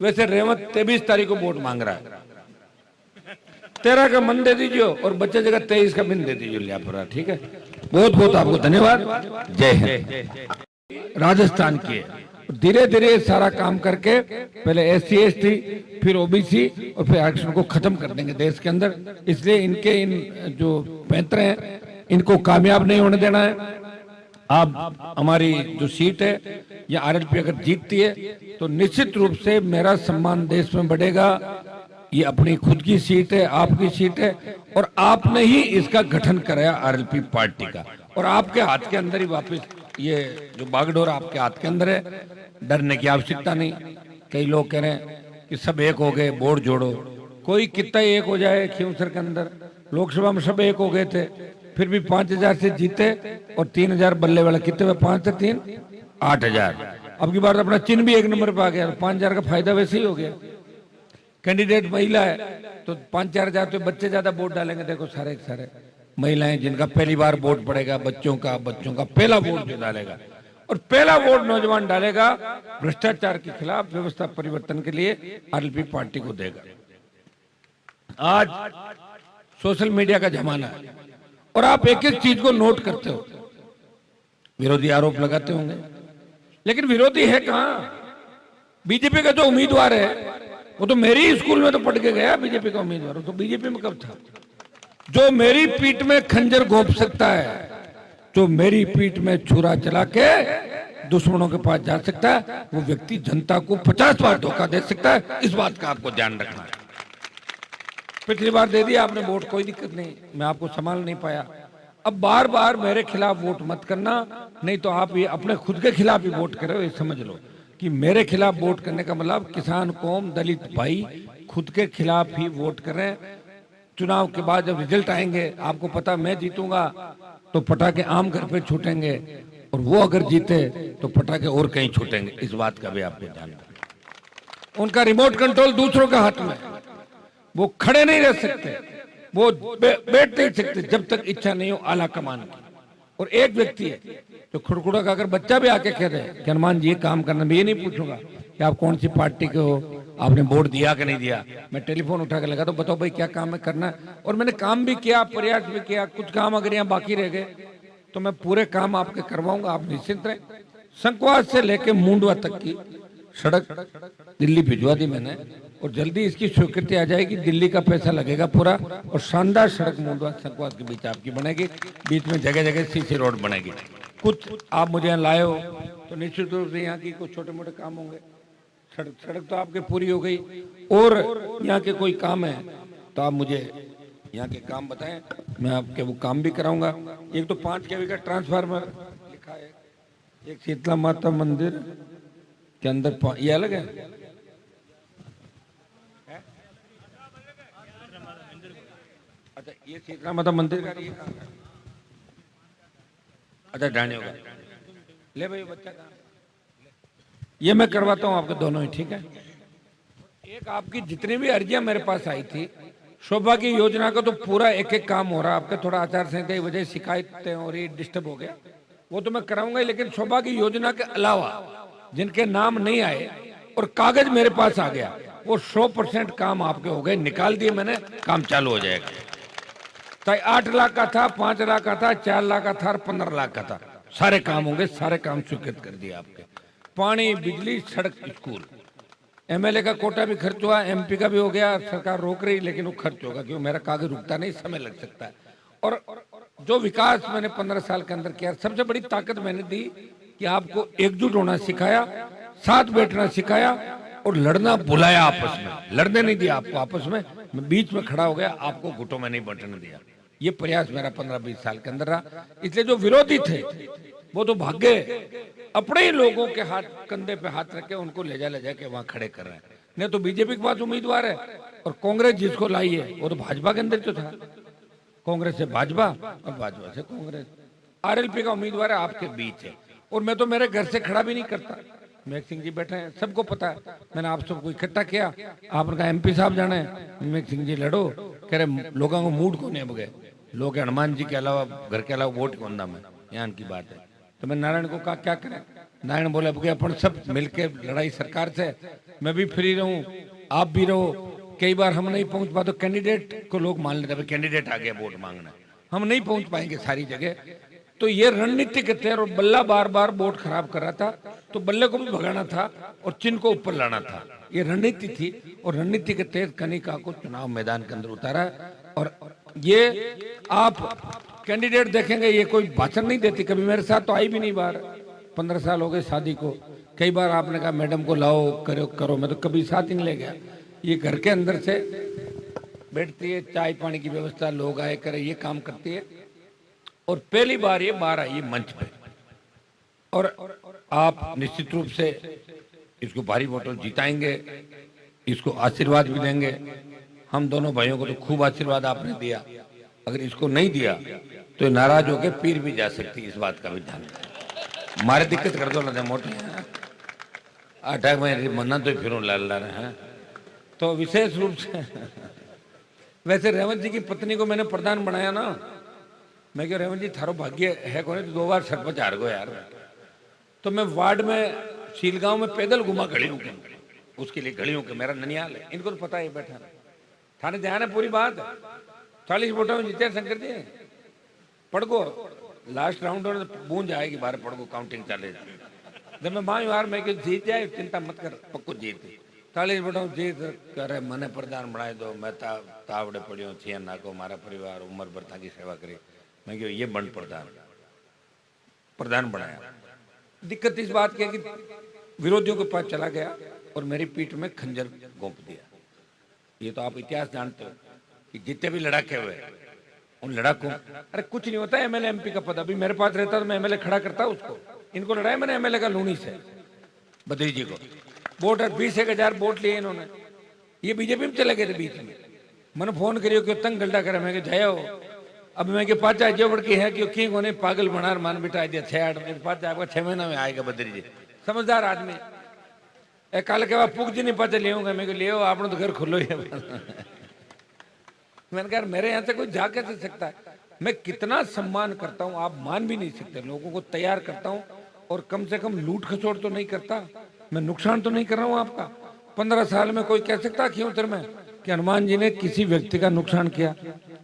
वैसे रेवंत 23 तारीख को वोट मांग रहा है, 13 का मन दे दीजिए और बच्चे जगह 23 का बिन दे दीजिए लियापुरा। ठीक है, बहुत बहुत आपको धन्यवाद। जय हिंद। राजस्थान की धीरे धीरे सारा काम करके पहले SC ST फिर OBC और फिर आरक्षण को खत्म कर देंगे देश के अंदर। इसलिए इनके इन जो पैंतरे हैं इनको कामयाब नहीं होने देना है। आप हमारी जो सीट है या RLP अगर जीतती है तो निश्चित रूप से मेरा सम्मान देश में बढ़ेगा। ये अपनी खुद की सीट है, आपकी सीट है और आपने ही इसका गठन कराया RLP पार्टी का, और आपके हाथ के अंदर ही वापस ये जो बागडोर आपके हाथ के अंदर है। डरने की आवश्यकता नहीं। कई लोग कह रहे हैं कि सब एक हो गए, वोट जोड़ो। कोई कितना एक हो जाए, खींवसर के अंदर लोकसभा में सब एक हो गए थे, फिर भी 5000 से जीते और 3000 बल्ले वाला कितने हुए, 5 से 3 8000। अब की बार अपना चिन्ह भी 1 नंबर पे आ गया, 5000 का फायदा वैसे ही हो गया। कैंडिडेट महिला है तो 5-4 हजार तो बच्चे ज्यादा वोट डालेंगे। देखो सारे सारे महिलाएं जिनका पहली बार वोट पड़ेगा, बच्चों का पहला वोट जो डालेगा, और पहला वोट नौजवान डालेगा भ्रष्टाचार के खिलाफ व्यवस्था परिवर्तन के लिए RLP पार्टी को देगा। आज सोशल मीडिया का जमाना है और आप एक एक चीज को नोट करते हो, विरोधी आरोप लगाते होंगे, लेकिन विरोधी है कहां? बीजेपी का जो उम्मीदवार है वो तो मेरी स्कूल में तो पढ़ के गया बीजेपी का उम्मीदवार, वो तो बीजेपी में कब था? जो मेरी पीठ में खंजर घोंप सकता है, जो मेरी पीठ में छुरा चला के दुश्मनों के पास जा सकता है, वो व्यक्ति जनता को 50 बार धोखा दे सकता है। इस बात का आपको ध्यान रखना है। पिछली बार दे दिया आपने वोट, कोई दिक्कत नहीं, मैं आपको संभाल नहीं पाया। अब बार बार मेरे खिलाफ वोट मत करना, नहीं तो आप ये अपने खुद के खिलाफ ही वोट करो। ये समझ लो कि मेरे खिलाफ वोट करने का मतलब किसान कौम, दलित भाई खुद के खिलाफ ही वोट करें। चुनाव के बाद जब रिजल्ट आएंगे आपको पता मैं जीतूंगा तो पटाखे आम घर पे छूटेंगे, और वो अगर जीते तो पटाखे और कहीं छूटेंगे। इस बात का भी आपको ध्यान रखना। उनका रिमोट कंट्रोल दूसरों के हाथ में, वो खड़े नहीं रह सकते, वो बैठ नहीं सकते जब तक इच्छा नहीं हो आला कमान की। और एक व्यक्ति है जो खुड़खुड़ा का अगर बच्चा भी आके कह दे कि हनुमान जी ये काम करना, मैं ये नहीं पूछूंगा कि आप कौन सी पार्टी के हो, आपने वोट दिया कि नहीं दिया। मैं टेलीफोन उठा के लगा तो बताओ भाई क्या काम है करना है, और मैंने काम भी किया, प्रयास भी किया। कुछ काम अगर यहाँ बाकी रह गए तो मैं पूरे काम आपके करवाऊंगा, आप निश्चिंत रहें। संकवास से लेके मुंडवा तक की सड़क दिल्ली भिजवा दी मैंने, और जल्दी इसकी स्वीकृति आ जाएगी। दिल्ली का पैसा लगेगा पूरा, और शानदार सड़क मुंडवा संकवास के बीच आपकी बनेगी। बीच में जगह जगह CC रोड बनेगी। कुछ आप मुझे यहाँ लाए हो तो निश्चित रूप से यहाँ की कुछ छोटे मोटे काम होंगे। सड़क तो आपके पूरी हो गई, और यहाँ के कोई काम है तो आप मुझे यहाँ के काम बताएं, मैं आपके वो काम भी कराऊंगा। एक तो 5 kV का ट्रांसफार्मर लिखा है, एक शीतला माता मंदिर के अंदर ये अलग है। अच्छा, ये शीतला माता मंदिर का ये काम है। अच्छा, जाने होगा ले भाई बच्चा का, ये मैं करवाता हूँ आपके दोनों ही। ठीक है, एक आपकी जितनी भी अर्जियां मेरे पास आई थी सौभाग्य योजना का तो पूरा एक एक काम हो रहा है। आपके थोड़ा आचार संहिता की वजह शिकायतें और ये डिस्टर्ब हो गया, वो तो मैं कराऊंगा। लेकिन सौभाग्य योजना के अलावा जिनके नाम नहीं आए और कागज मेरे पास आ गया, वो 100% काम आपके हो गए, निकाल दिए मैंने, काम चालू हो जाएगा। चाहे 8 लाख का था, 5 लाख का था, 4 लाख का था और 15 लाख का था, सारे काम होंगे, सारे काम स्वीकृत कर दिए आपके। पानी, बिजली, सड़क, स्कूल, MLA का कोटा भी खर्च हुआ, MP का भी हो गया। सरकार रोक रही लेकिन वो खर्च होगा, क्योंकि मेरा कागज रुकता नहीं, समय लग सकता है। और जो विकास मैंने 15 साल के अंदर किया, सबसे बड़ी ताकत मैंने दी कि आपको एकजुट होना सिखाया, साथ बैठना सिखाया, और लड़ना बुलाया आपस में। लड़ने नहीं दिया आपको आपस में, मैं बीच में खड़ा हो गया, आपको घुटों में नहीं बंटने दिया। ये प्रयास मेरा 15-20 साल के अंदर रहा। इसलिए जो विरोधी थे वो तो भाग गए, अपने ही लोगों के हाथ, कंधे पे हाथ रख के उनको ले जा के वहां खड़े कर रहे हैं। नहीं तो बीजेपी के पास उम्मीदवार है, और कांग्रेस जिसको लाई है वो तो भाजपा के अंदर जो था, कांग्रेस से भाजपा और भाजपा से कांग्रेस। RLP का उम्मीदवार है आपके बीच है, और मैं तो मेरे घर से खड़ा भी नहीं करता। मेघ सिंह जी बैठे हैं, सबको पता है, मैंने आप सबको इकट्ठा किया। आपने कहा MP साहब जाना है, मेघ सिंह जी लड़ो, कह रहे लोगों को मूड को नहीं बगे, लोग हनुमान जी के अलावा घर के अलावा वोट कौन दाम है, यहाँ की बात है। तो मैं नारायण को कहा क्या करें, नारायण बोले अब अपन सब मिलके लड़ाई सरकार से, मैं भी फ्री रहूं, आप भी रहो। कई बार हम नहीं पहुंच पाते, कैंडिडेट को लोग मान लेते हैं कैंडिडेट आ गया वोट मांगना, हम नहीं पहुंच पाएंगे सारी जगह। तो ये रणनीति के तहत, और बल्ला बार बार वोट खराब कर रहा था, तो बल्ले को भी भगाना था और चिन्ह को ऊपर लाना था, ये रणनीति थी। और रणनीति के तहत कनिका को चुनाव मैदान के अंदर उतारा। और ये आप कैंडिडेट देखेंगे, ये कोई भाषण नहीं देती, कभी मेरे साथ तो आई भी नहीं बाहर, 15 साल हो गए शादी को। कई बार आपने कहा मैडम को लाओ करो करो, मैं तो कभी साथ ही नहीं ले गया। ये घर के अंदर से बैठती है, चाय पानी की व्यवस्था, लोग आए करे, ये काम करती है। और पहली बार ये बाहर आई मंच पे, और आप निश्चित रूप से इसको भारी वोटों जिताएंगे, इसको आशीर्वाद भी देंगे। हम दोनों भाइयों को तो खूब आशीर्वाद आपने दिया, अगर इसको नहीं दिया तो नाराज होकर पीर भी जा सकती, इस बात का भी ध्यान रखें। मारे दिक्कत कर दो ना मोटे अटैक में मन्ना तो फिर ला रहे हैं। तो विशेष रूप से वैसे रेवंत जी की पत्नी को मैंने प्रधान बनाया ना, मैं क्यों रेवंत जी थारो भाग्य है कौन, तो 2 बार सरपंच हार गो यार। तो मैं वार्ड में सीलगांव में पैदल घुमा खड़ी हूँ, उसके लिए खड़ी हूँ कि मेरा ननियाल है, इनको तो पता है बैठा थाने ध्यान है पूरी बात। 40 वोटों में जीते शंकर जी, पढ़गो लास्ट राउंड में बूंद आएगी बाहर, पढ़गो काउंटिंग चले। जब मैं माँ यार मैं जीत जाए चिंता मत कर, पक्को जीत 40 वोटों जीत करे, मने प्रधान बनाए दो, मैं तावड़े पड़ियो छिया नाको, मारा परिवार उम्र भर की सेवा करी, मैं क्यों ये बंड प्रधान बनाया। दिक्कत इस बात की है कि विरोधियों के पास चला गया और मेरी पीठ में खंजर घोंप दिया। ये तो आप इतिहास जानते हो कि जितने भी लड़ाके हुए उन लड़ाकों, अरे कुछ नहीं होता एमएलए एमपी का पद, अभी मेरे पास रहता तो मैं एमएलए खड़ा करता उसको। इनको लड़ाया मैंने एमएलए का लूनी से, बद्री जी को वोट 20,000 वोट लिए इन्होंने, ये बीजेपी में चले गए थे बीच में। मैंने फोन करियो कि तंग गलडा करे, मैं जाओ अब मैं के पाचा जो बड़की है कि की कोने पागल बनार मान बिठा दिया 6-8 दिन पाचा आपका 6 महीना में आएगा बद्री जी, समझदार आदमी। ए कल के बाद पुग जी नहीं पाचा ले मैं ले आपने तो घर खुलो ही है। मैंने कहा मेरे यहाँ से कोई जा कैसे सकता है, मैं कितना सम्मान करता हूँ आप मान भी नहीं सकते। लोगों को तैयार करता हूँ और कम से कम लूट खसोट तो नहीं करता, मैं नुकसान तो नहीं कर रहा हूँ आपका। 15 साल में कोई कह सकता क्यों उतर में कि हनुमान जी ने किसी व्यक्ति का नुकसान किया?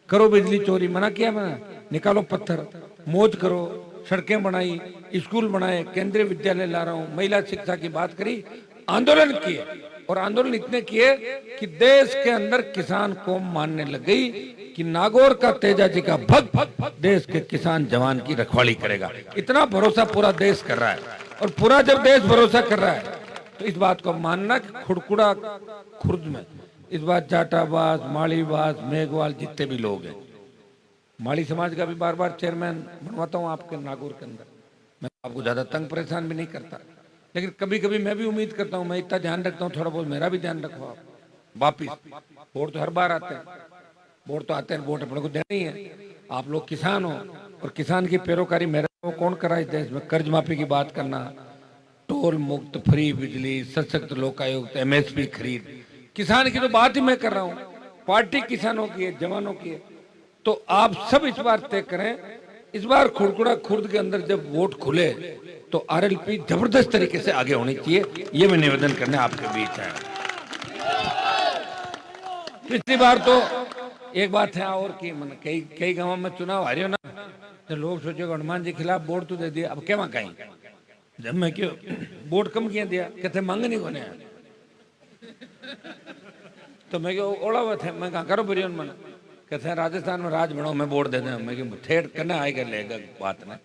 करो बिजली चोरी, मना किया मैंने, निकालो पत्थर, मौज करो, सड़कें बनाई, स्कूल बनाए, केंद्रीय विद्यालय ला रहा हूँ, महिला शिक्षा की बात करी, आंदोलन किए। और आंदोलन इतने किए कि देश के अंदर किसान कौम मानने लग गई कि नागौर का तेजा जी का भक्त देश के किसान जवान की रखवाली करेगा। इतना भरोसा पूरा देश कर रहा है, और पूरा जब देश भरोसा कर रहा है तो इस बात को मानना कि खुड़कुड़ा खुर्द में इस बार जाटाबाज, माड़ीबाज, मेघवाल जितने भी लोग हैं, माड़ी समाज का भी बार बार चेयरमैन बनवाता हूँ आपके नागौर के अंदर। मैं आपको ज्यादा तंग परेशान भी नहीं करता, लेकिन कभी कभी मैं भी उम्मीद करता हूँ, मैं इतना ध्यान रखता हूँ, थोड़ा बहुत मेरा भी ध्यान रखो आप। वापिस वोट तो हर बार आते हैं, वोट तो आते हैं, वोट अपने को देना ही है। आप लोग किसान हो और किसान की पैरोकारी मेरे को कौन करा इस देश में? कर्ज माफी की बात करना, टोल मुक्त, फ्री बिजली, सशक्त लोकायुक्त, एमएसपी खरीद, किसान की तो बात ही मैं कर रहा हूँ। पार्टी किसानों की है, जवानों की है। तो आप सब इस बार तय करें, इस बार खुड़कुड़ा खुर्द के अंदर जब वोट खुले तो आरएलपी जबरदस्त तरीके से आगे होनी चाहिए, ये मैं निवेदन करने आपके बीच है। पिछली बार तो एक बात है और की, मन कई गांवों में चुनाव हारियो ना, तो लोग सोचे हनुमान जी खिलाफ वोट तो दे दिया, अब क्या कहीं जब मैं क्यों वोट कम किया दिया, कहते मांग नहीं कोने। तो मैं क्यों ओला हुआ थे, मैं कहा करो बुरी मन, कहते हैं राजस्थान में राज बनाओ, मैं वोट दे दें। मैं क्यों ठेठ करने आएगा लेगा बात में।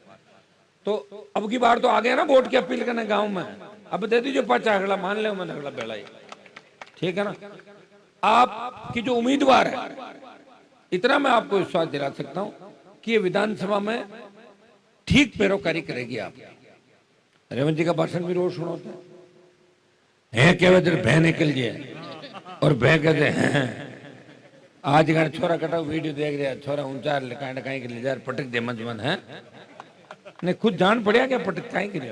तो अब की बार तो आ गया ना वोट की अपील करने गांव में, अब दे दीजिए 5 अगला मान ले, मैंने अगला बेला ही, ठीक है ना। आपकी जो उम्मीदवार है, इतना मैं आपको विश्वास दिला सकता हूं कि ये विधानसभा में ठीक पैरोकारी करेगी। आप रेवंत जी का भाषण भी रोज सुनो है, कहते भय निकल जाए और भय कहते हैं आज गण छोरा कटा वीडियो देख रहा, छोरा ऊंचा कहीं ले जा पटक दे मंजमन है, नहीं खुद जान पड़िया क्या पटक कहीं गिर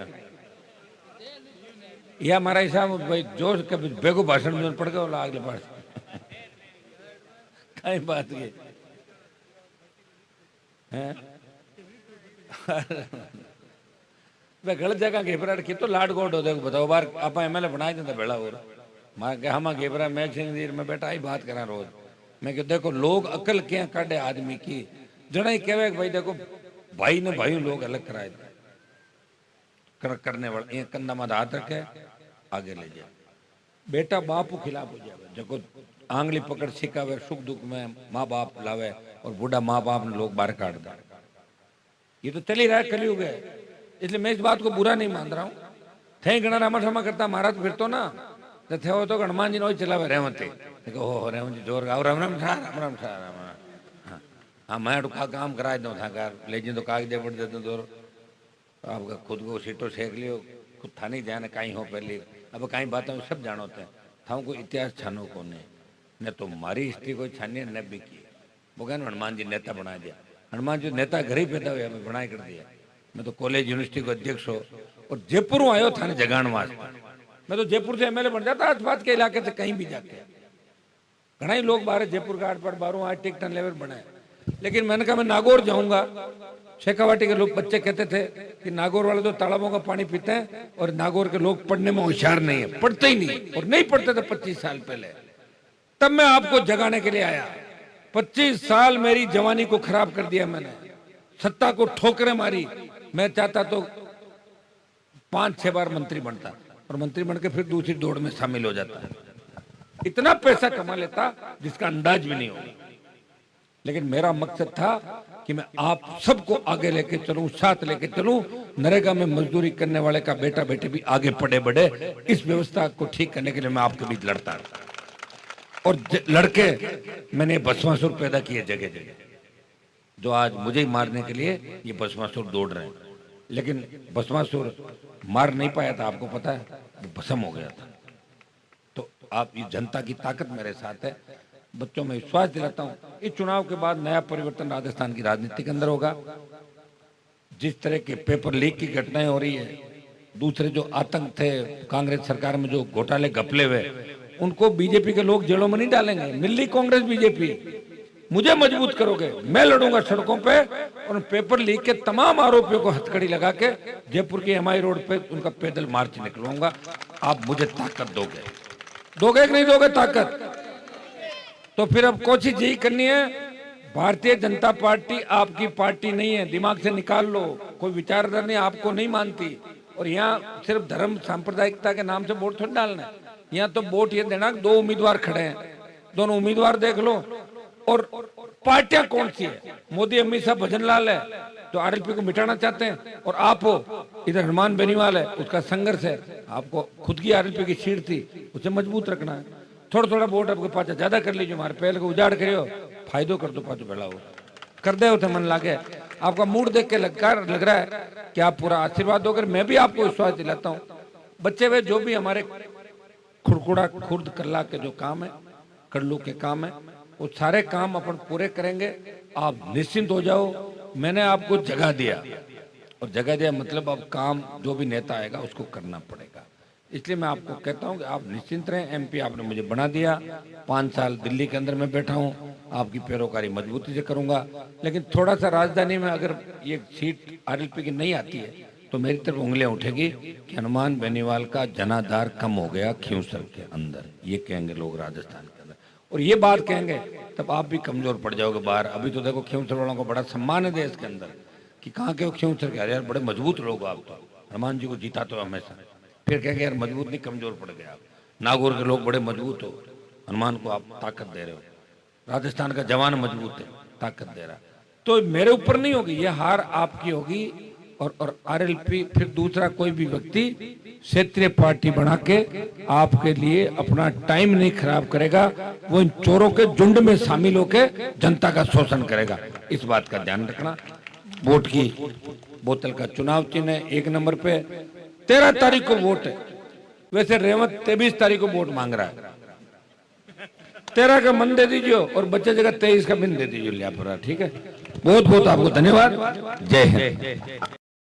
या हमारा हिसाब भाई जोश कभी बेगो भाषण में पड़ गया बोला अगले पास कहीं बात ये है। वे गलत जगह घेपराट की तो लाड गोड हो देखो बताओ बार आप एमएलए बनाए देते बेड़ा और हम घेपरा मैं सिंह में बेटा ही बात करा रोज मैं कि देखो लोग अकल क्या काटे आदमी की जड़ा ही कहे भाई देखो भाई ने भाई लोग अलग कराए करने वाले ये कंधा में हाथ रखे आगे ले जाए बेटा बापू खिलाफ हो जाए देखो आंगली पकड़ सिखावे सुख दुख में माँ बाप लावे और बूढ़ा माँ बाप ने लोग बाहर काट दे ये तो चल ही रहा है कलयुग है इसलिए मैं इस बात को बुरा नहीं मान रहा हूँ थे घना रामा रामा करता महाराज फिर तो ना तो थे हो तो हनुमान जी नो चलावे रेवंती देखो हो रेवंत जी जोर गाओ राम राम ठा राम राम ठा राम हाँ मैं तो काम करा दूँ था कार ले जी तो कागज दे पड़ देते तो आपका खुद को सीटो सेक लियो खुद था नहीं जाने कहीं हो पहले अब कहीं बातें सब जानो थे था को इतिहास छानो को ने तो मारी हिस्ट्री कोई छानी न भी की वो कहना हनुमान जी नेता बना दिया हनुमान जी नेता घर ही पैदा हुआ मैं बनाए कर दिया मैं तो कॉलेज यूनिवर्सिटी को अध्यक्ष हो और जयपुर आयो था जगान वास्ते मैं तो जयपुर से एमएलए बन जाता आसपास के इलाके से कहीं भी जाके घना ही लोग बाहर जयपुर घाट पर बारों आज टिकटन लेवल बनाए लेकिन मैंने कहा मैं नागौर जाऊंगा शेखावाटी के लोग बच्चे कहते थे कि नागौर वाले तो तालाबों का पानी पीते हैं और नागौर के लोग पढ़ने में होशियार नहीं है पढ़ते ही नहीं और नहीं पढ़ते थे 25 साल पहले तब मैं आपको जगाने के लिए आया 25 साल मेरी जवानी को खराब कर दिया मैंने सत्ता को ठोकरें मारी मैं चाहता तो 5-6 बार मंत्री बनता और मंत्री बन के फिर दूसरी दौड़ में शामिल हो जाता इतना पैसा कमा लेता जिसका अंदाज भी नहीं होगा लेकिन मेरा मकसद था कि मैं आप सबको आगे लेके चलूं साथ लेके चलूं नरेगा में मजदूरी करने वाले का बेटा बेटे भी आगे पढ़े बढ़े इस व्यवस्था को ठीक करने के लिए मैं आपके बीच लड़ता और लड़के मैंने भस्मासुर पैदा किए जगह जगह जो आज मुझे ही मारने के लिए ये भस्मासुर दौड़ रहे हैं लेकिन भस्मासुर मार नहीं पाया था आपको पता है वो भस्म हो गया था तो आप ये जनता की ताकत मेरे साथ है बच्चों में विश्वास दिलाता हूं इस चुनाव के बाद नया परिवर्तन राजस्थान की राजनीति के अंदर होगा जिस तरह के पेपर लीक की घटनाएं हो रही है दूसरे जो आतंक थे कांग्रेस सरकार में जो घोटाले घपले हुए उनको बीजेपी के लोग जेलों में नहीं डालेंगे मिली कांग्रेस बीजेपी मुझे मजबूत करोगे मैं लड़ूंगा सड़कों पे और पेपर लीक के तमाम आरोपियों को हथकड़ी लगा के जयपुर की एमआई रोड पे उनका पैदल मार्च निकलवाऊंगा आप मुझे ताकत दोगे कि नहीं दोगे ताकत तो फिर अब कोशिश यही करनी है भारतीय जनता पार्टी आपकी पार्टी नहीं है दिमाग से निकाल लो कोई विचारधारा आपको नहीं मानती और यहाँ सिर्फ धर्म सांप्रदायिकता के नाम से वोट थोड़ा डालना है यहाँ तो वोट ये देना 2 उम्मीदवार खड़े हैं दोनों उम्मीदवार देख लो और पार्टियां कौन सी है मोदी अमित शाह भजन लाल है जो आरएलपी को मिटाना चाहते हैं और आप हो इधर हनुमान बेनीवाल है उसका संघर्ष है आपको खुद की आरएलपी की सीट थी उसे मजबूत रखना है थोड़ा वोट आपके पास ज्यादा कर लीजिए हमारे पहले को उजाड़ करियो फायदो कर दो पाचो बेड़ा हो कर दे होते मन लागे आपका मूड देख के लग रहा है कि आप पूरा आशीर्वाद दोगे मैं भी आपको विश्वास दिलाता हूँ बच्चे वे जो भी हमारे खुड़कुड़ा खुर्द करला के जो काम है कड़लू के काम है वो सारे काम अपन पूरे करेंगे आप निश्चिंत हो जाओ मैंने आपको जगह दिया और जगह दिया मतलब अब काम जो भी नेता आएगा उसको करना पड़ेगा इसलिए मैं आपको कहता हूं कि आप निश्चिंत रहें एमपी आपने मुझे बना दिया 5 साल दिल्ली के अंदर मैं बैठा हूं आपकी पैरोकारी मजबूती से करूंगा लेकिन थोड़ा सा राजधानी में अगर ये सीट आरएलपी की नहीं आती है तो मेरी तरफ उंगलियां उठेगी कि हनुमान बेनीवाल का जनाधार कम हो गया खींवसर के अंदर ये कहेंगे लोग राजस्थान के अंदर और ये बात कहेंगे तब आप भी कमजोर पड़ जाओगे बाहर अभी तो देखो खींवसर वालों को बड़ा सम्मान है देश के अंदर कि कहाँ के खींवसर के यार बड़े मजबूत लोग आप तो हनुमान जी को जीता तो हमेशा फिर कहेंगे यार मजबूत नहीं कमजोर पड़ गए आप नागौर के लोग बड़े मजबूत हो हनुमान को आप ताकत दे रहे हो राजस्थान का जवान मजबूत है ताकत दे रहा तो मेरे ऊपर नहीं होगी ये हार आपकी होगी और आरएलपी फिर दूसरा कोई भी व्यक्ति क्षेत्रीय पार्टी बना के आपके लिए अपना टाइम नहीं खराब करेगा वो इन चोरों के झुंड में शामिल होके जनता का शोषण करेगा इस बात का ध्यान रखना वोट की बोतल का चुनाव चिन्ह है 1 नंबर पे 13 तारीख को वोट है वैसे रेवंत 23 तारीख को वोट मांग रहा है 13 का मन दे दीजिए और बच्चे जगह 23 का बिन दे दीजिए लिया पूरा ठीक है बहुत बहुत आपको धन्यवाद जय हिंद।